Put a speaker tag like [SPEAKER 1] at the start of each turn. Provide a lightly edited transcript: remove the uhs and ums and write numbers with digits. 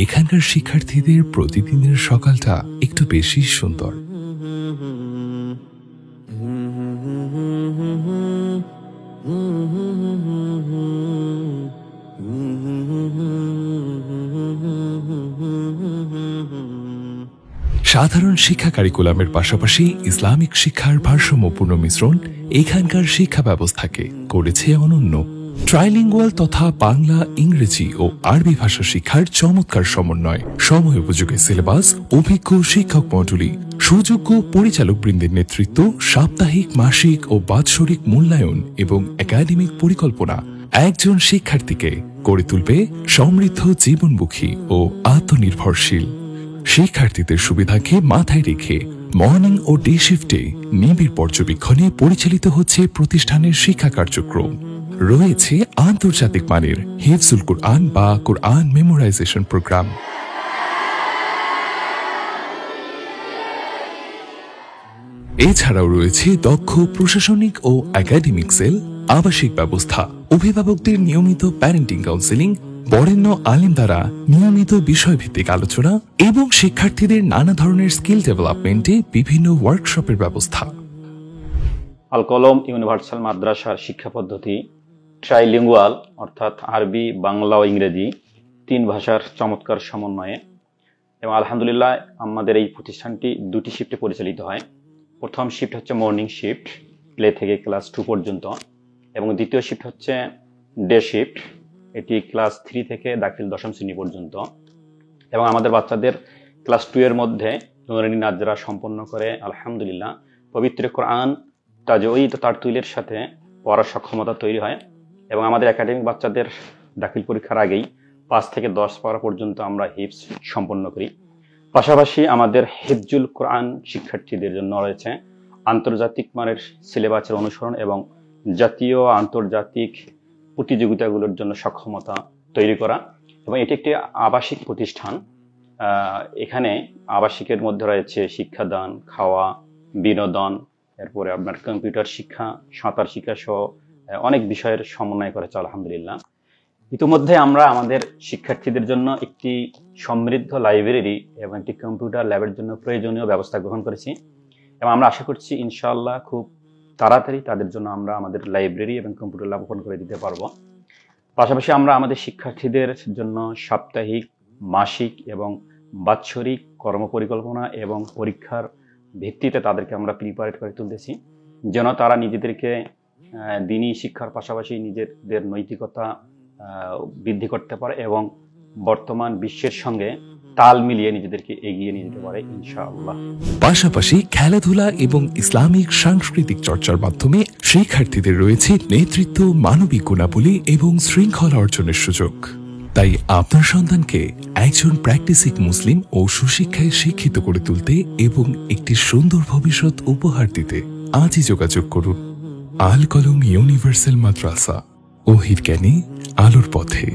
[SPEAKER 1] এখানকার শিক্ষার্থীদের প্রতিদিনের সকালটা একটু বেশি সুন্দর। সাধারণ শিক্ষা কারিকুলামের পাশাপাশি ইসলামিক শিক্ষার ভারসাম্যপূর্ণ মিশ্রণ এখানকার শিক্ষা ব্যবস্থাকে করেছে অনন্য। ট্রাইলিঙ্গুয়াল তথা বাংলা, ইংরেজি ও আরবি ভাষা শিক্ষার চমৎকার সমন্বয়, সময় উপযোগী সিলেবাস, অভিজ্ঞ শিক্ষক মণ্ডলী, সুযোগ্য পরিচালক বৃন্দের নেতৃত্ব, সাপ্তাহিক, মাসিক ও বাৎসরিক মূল্যায়ন এবং একাডেমিক পরিকল্পনা একজন শিক্ষার্থীকে করে তুলবে সমৃদ্ধ, জীবনমুখী ও আত্মনির্ভরশীল। শিক্ষার্থীদের সুবিধাকে মাথায় রেখে মর্নিং ও ডে শিফটে নিবিড় পর্যবেক্ষণে পরিচালিত হচ্ছে প্রতিষ্ঠানের শিক্ষা কার্যক্রম। রয়েছে আন্তর্জাতিক মানের হিফজুল কুরআন বা কুরআন মেমোরাইজেশন প্রোগ্রাম। এছাড়াও রয়েছে দক্ষ প্রশাসনিক ও একাডেমিক সেল, আবাসিক ব্যবস্থা, অভিভাবকদের নিয়মিত প্যারেন্টিং কাউন্সেলিং, বরেণ্য আলেম দ্বারা নিয়মিত বিষয়ভিত্তিক আলোচনা এবং শিক্ষার্থীদের নানা ধরনের স্কিল ডেভেলপমেন্টে বিভিন্ন ওয়ার্কশপের ব্যবস্থা।
[SPEAKER 2] আল কলম ইউনিভার্সাল মাদ্রাসার শিক্ষা পদ্ধতি ট্রাইলিঙ্গুয়াল, অর্থাৎ আরবি, বাংলা ও ইংরেজি 3 ভাষার চমৎকার সমন্বয়ে, এবং আলহামদুলিল্লাহ আমাদের এই প্রতিষ্ঠানটি 2টি শিফটে পরিচালিত হয়। প্রথম শিফট হচ্ছে মর্নিং শিফট, প্লে থেকে ক্লাস 2 পর্যন্ত, এবং দ্বিতীয় শিফট হচ্ছে ডে শিফট, এটি ক্লাস 3 থেকে দাখিল 10ম শ্রেণী পর্যন্ত। এবং আমাদের বাচ্চাদের ক্লাস 2 এর মধ্যে নুরানি নাজরা সম্পন্ন করে আলহামদুলিল্লাহ পবিত্র কোরআন তাজউইদ তারতিলের সাথে পড়ার সক্ষমতা তৈরি হয়। এবং আমাদের একাডেমিক বাচ্চাদের দাখিল পরীক্ষার আগেই 5 থেকে 10 পড়া পর্যন্ত আমরা হিফজ সম্পন্ন করি। পাশাপাশি আমাদের হিফজুল কোরআন শিক্ষার্থীদের জন্য রয়েছে আন্তর্জাতিক মানের সিলেবাসের অনুসরণ এবং জাতীয় আন্তর্জাতিক প্রতিযোগিতাগুলোর জন্য সক্ষমতা তৈরি করা। এবং এটি একটি আবাসিক প্রতিষ্ঠান। এখানে আবাসিকের মধ্যে রয়েছে শিক্ষাদান, খাওয়া, বিনোদন, এরপরে আপনার কম্পিউটার শিক্ষা, সাঁতার শিক্ষা সহ অনেক বিষয়ের সমন্বয় করেছে আলহামদুলিল্লাহ। ইতিমধ্যে আমরা আমাদের শিক্ষার্থীদের জন্য একটি সমৃদ্ধ লাইব্রেরি এবং একটি কম্পিউটার ল্যাবের জন্য প্রয়োজনীয় ব্যবস্থা গ্রহণ করেছি, এবং আমরা আশা করছি ইনশাআল্লাহ খুব তাড়াতাড়ি তাদের জন্য আমরা আমাদের লাইব্রেরি এবং কম্পিউটার ল্যাব ওপেন করে দিতে পারবো। পাশাপাশি আমরা আমাদের শিক্ষার্থীদের জন্য সাপ্তাহিক, মাসিক এবং বাৎসরিক কর্মপরিকল্পনা এবং পরীক্ষার ভিত্তিতে তাদেরকে আমরা প্রিপারেট করে তুলতেছি, যেন তারা নিজেদেরকে দিনী শিক্ষার পাশাপাশি নিজেদের নৈতিকতা বৃদ্ধি করতে পারে এবং বর্তমান বিশ্বের সঙ্গে তাল মিলিয়ে নিজেদেরকে এগিয়ে নিয়ে যেতে পারে ইনশাআল্লাহ।
[SPEAKER 1] পাশাপাশি খেলাধুলা এবং ইসলামিক সাংস্কৃতিক চর্চার মাধ্যমে শিক্ষার্থীদের রয়েছে নেতৃত্ব, মানবিক গুণাবলী এবং শৃঙ্খলা অর্জনের সুযোগ। তাই আপনার সন্তানকে একজন প্র্যাকটিসিং মুসলিম ও সুশিক্ষায় শিক্ষিত করে তুলতে এবং একটি সুন্দর ভবিষ্যৎ উপহার দিতে আজই যোগাযোগ করুন। আল কলম ইউনিভার্সাল মাদ্রাসা, ওহির জ্ঞানী আলোর পথে।